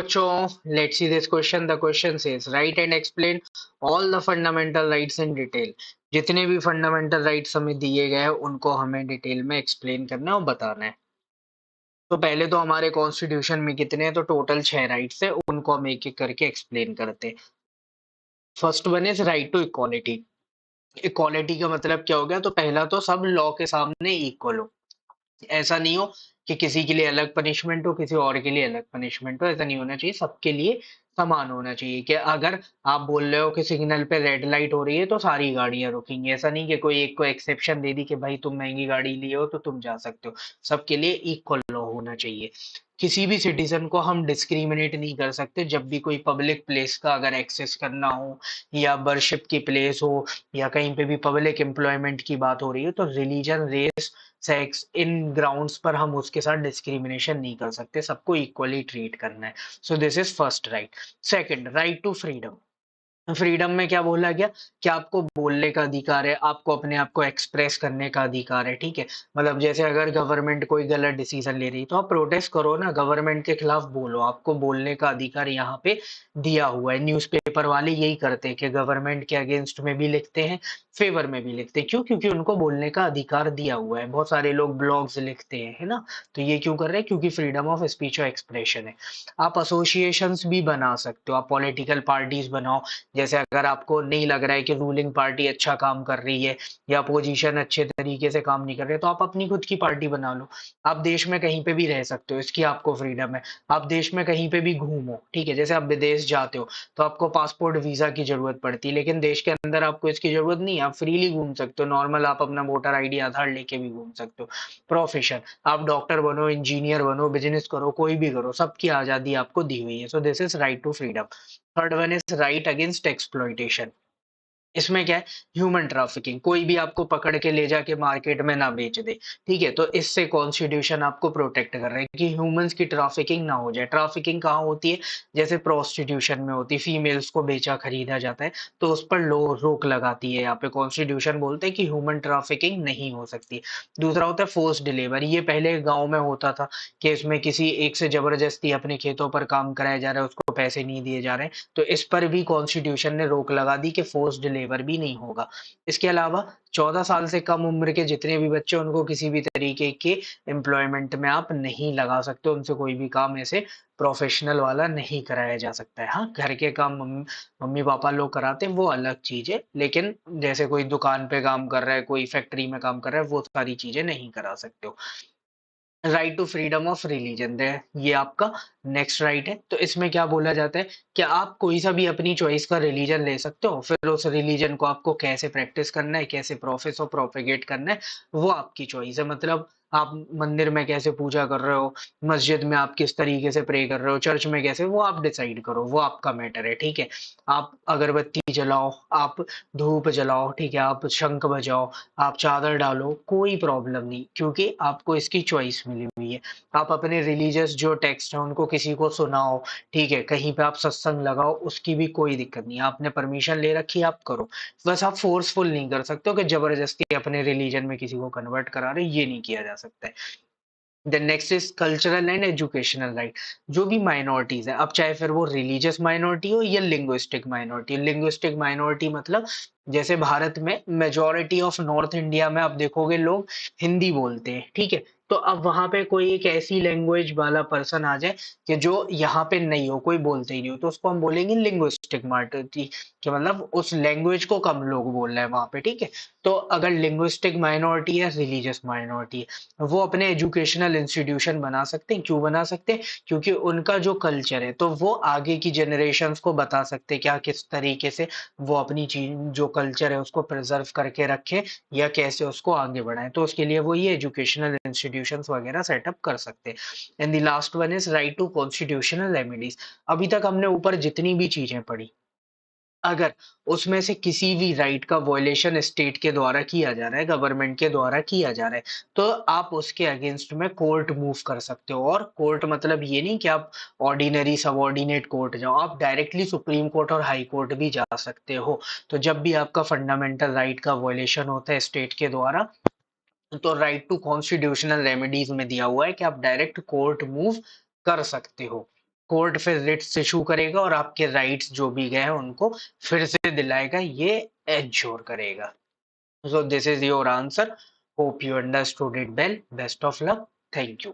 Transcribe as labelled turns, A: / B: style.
A: बच्चों, let's see this question. The question says, write and explain all the fundamental rights in detail. जितने भी fundamental rights हमें दिए गए हैं उनको हमें डिटेल में एक्सप्लेन करना है और बताना है। तो पहले तो हमारे कॉन्स्टिट्यूशन में कितने हैं, तो टोटल 6 राइट्स है, उनको हम एक एक करके एक्सप्लेन करते हैं। First one is right to equality. Equality का मतलब क्या हो गया? तो पहला तो सब लॉ के सामने इक्वल हो। ऐसा नहीं हो कि किसी के लिए अलग पनिशमेंट हो, किसी और के लिए अलग पनिशमेंट हो, ऐसा नहीं होना चाहिए। सबके लिए समान होना चाहिए कि अगर आप बोल रहे हो कि सिग्नल पे रेड लाइट हो रही है तो सारी गाड़ियां रुकेंगी। ऐसा नहीं कि कोई एक को एक्सेप्शन दे दी कि भाई तुम महंगी गाड़ी लिए हो तो तुम जा सकते हो। सबके लिए इक्वल लॉ होना चाहिए। किसी भी सिटीजन को हम डिस्क्रिमिनेट नहीं कर सकते। जब भी कोई पब्लिक प्लेस का अगर एक्सेस करना हो या वर्शिप की प्लेस हो या कहीं पे भी पब्लिक एम्प्लॉयमेंट की बात हो रही है, तो रिलीजन, रेस, सेक्स, इन ग्राउंड्स पर हम उसके साथ डिस्क्रिमिनेशन नहीं कर सकते। सबको इक्वली ट्रीट करना है। So this is first right. Second, right to freedom. Freedom में क्या बोला गया कि आपको बोलने का अधिकार है, आपको अपने आप को एक्सप्रेस करने का अधिकार है। ठीक है, मतलब जैसे अगर गवर्नमेंट कोई गलत डिसीजन ले रही है तो आप प्रोटेस्ट करो ना, गवर्नमेंट के खिलाफ बोलो। आपको बोलने का अधिकार यहाँ पे दिया हुआ है। न्यूज़पेपर वाले यही करते हैं कि गवर्नमेंट के अगेंस्ट में भी लिखते हैं, फेवर में भी लिखते हैं। क्यों? क्योंकि उनको बोलने का अधिकार दिया हुआ है। बहुत सारे लोग ब्लॉग्स लिखते हैं, है ना? तो ये क्यों कर रहे हैं? क्योंकि फ्रीडम ऑफ स्पीच और एक्सप्रेशन है। आप एसोसिएशंस भी बना सकते हो, आप पॉलिटिकल पार्टीज बनाओ। जैसे अगर आपको नहीं लग रहा है कि रूलिंग पार्टी अच्छा काम कर रही है या अपोजिशन अच्छे तरीके से काम नहीं कर रहे, तो आप अपनी खुद की पार्टी बना लो। आप देश में कहीं पे भी रह सकते हो, इसकी आपको फ्रीडम है। आप देश में कहीं पे भी घूमो, ठीक है? जैसे आप विदेश जाते हो तो आपको पासपोर्ट वीजा की जरूरत पड़ती है, लेकिन देश के अंदर आपको इसकी जरूरत नहीं है। आप फ्रीली घूम सकते हो, नॉर्मल आप अपना वोटर आईडी, आधार लेके भी घूम सकते हो। प्रोफेशन, आप डॉक्टर बनो, इंजीनियर बनो, बिजनेस करो, कोई भी करो, सबकी आजादी आपको दी हुई है। So this is right to freedom. Third one is right against exploitation. इसमें क्या है? Human trafficking. कोई भी आपको पकड़ के ले जाके मार्केट में ना बेच दे, ठीक है? तो इससे कॉन्स्टिट्यूशन आपको प्रोटेक्ट कर रहा है कि ह्यूमंस की ट्रैफिकिंग ना हो जाए। ट्रैफिकिंग कहाँ होती है? जैसे प्रोस्टिट्यूशन में होती है, फीमेल्स को बेचा खरीदा जाता है, तो उस पर लो रोक लगाती है। यहाँ पे कॉन्स्टिट्यूशन बोलते हैं कि ह्यूमन ट्रैफिकिंग नहीं हो सकती। दूसरा होता है फोर्स डिलीवरी। ये पहले गाँव में होता था कि इसमें किसी एक से जबरदस्ती अपने खेतों पर काम कराया जा रहा है, उसको पैसे नहीं दिए जा रहे हैं, तो इस पर भी कॉन्स्टिट्यूशन ने रोक लगा दी कि फोर्स डिलीवर भी नहीं होगा। इसके अलावा 14 साल से कम उम्र के जितने भी बच्चे, उनको किसी भी तरीके के एम्प्लॉयमेंट में आप नहीं लगा सकते। उनसे कोई भी काम ऐसे प्रोफेशनल वाला नहीं कराया जा सकता है। हाँ, घर के काम मम्मी पापा लोग कराते हैं, वो अलग चीज है। लेकिन जैसे कोई दुकान पे काम कर रहा है, कोई फैक्ट्री में काम कर रहा है, वो सारी चीजें नहीं करा सकते हो। Right to freedom of religion है, ये आपका नेक्स्ट राइट है। तो इसमें क्या बोला जाता है कि आप कोई सा भी अपनी चॉइस का रिलीजन ले सकते हो। फिर उस रिलीजन को आपको कैसे प्रैक्टिस करना है, कैसे प्रोफेस और प्रोपेगेट करना है, वो आपकी चॉइस है। मतलब आप मंदिर में कैसे पूजा कर रहे हो, मस्जिद में आप किस तरीके से प्रे कर रहे हो, चर्च में कैसे, वो आप डिसाइड करो, वो आपका मैटर है। ठीक है, आप अगरबत्ती जलाओ, आप धूप जलाओ, ठीक है, आप शंख बजाओ, आप चादर डालो, कोई प्रॉब्लम नहीं, क्योंकि आपको इसकी चॉइस मिली हुई है। आप अपने रिलीजियस जो टेक्स्ट हैं उनको किसी को सुनाओ, ठीक है, कहीं पे आप सत्संग लगाओ, उसकी भी कोई दिक्कत नहीं है। आपने परमिशन ले रखी है, आप करो। बस आप फोर्सफुल नहीं कर सकते हो कि जबरदस्ती अपने रिलीजन में किसी को कन्वर्ट करा रहे, ये नहीं किया जा सकता है। Then next is cultural and educational right. जो भी माइनॉरिटीज है, अब चाहे फिर वो रिलीजियस माइनॉरिटी हो या लिंग्विस्टिक माइनॉरिटी। लिंग्विस्टिक माइनॉरिटी मतलब जैसे भारत में मेजोरिटी ऑफ नॉर्थ इंडिया में आप देखोगे लोग हिंदी बोलते हैं, ठीक है? तो अब वहां पे कोई एक ऐसी लैंग्वेज वाला पर्सन आ जाए कि जो यहाँ पे नहीं हो, कोई बोलते ही नहीं हो, तो उसको हम बोलेंगे लिंग्विस्टिक माइनॉरिटी, कि मतलब उस लैंग्वेज को कम लोग बोल रहे हैं वहां पे, ठीक है? तो अगर लिंग्विस्टिक माइनॉरिटी है, रिलीजियस माइनॉरिटी है, वो अपने एजुकेशनल इंस्टीट्यूशन बना सकते हैं। क्यों बना सकते हैं? क्योंकि उनका जो कल्चर है, तो वो आगे की जनरेशन्स को बता सकते हैं क्या, किस तरीके से वो अपनी चीज जो कल्चर है उसको प्रिजर्व करके रखें या कैसे उसको आगे बढ़ाएं। तो उसके लिए वो ये एजुकेशनल इंस्टीट्यूशंस वगैरह सेटअप कर सकते हैं। And the last one is right to constitutional remedies. अभी तक हमने ऊपर जितनी भी चीजें पढ़ी, अगर उसमें से किसी भी राइट का वॉयलेशन स्टेट के द्वारा किया जा रहा है, गवर्नमेंट के द्वारा किया जा रहा है, तो आप उसके अगेंस्ट में कोर्ट मूव कर सकते हो। और कोर्ट मतलब ये नहीं कि आप ऑर्डिनरी सबऑर्डिनेट कोर्ट जाओ, आप डायरेक्टली सुप्रीम कोर्ट और हाई कोर्ट भी जा सकते हो। तो जब भी आपका फंडामेंटल राइट का वॉयलेशन होता है स्टेट के द्वारा, तो राइट टू कॉन्स्टिट्यूशनल रेमेडीज में दिया हुआ है कि आप डायरेक्ट कोर्ट मूव कर सकते हो। कोर्ट फिर रिट्स इशू करेगा और आपके राइट्स जो भी गए हैं उनको फिर से दिलाएगा, ये एंश्योर करेगा। So this is your answer. Hope you understood it well. Best of luck. Thank you.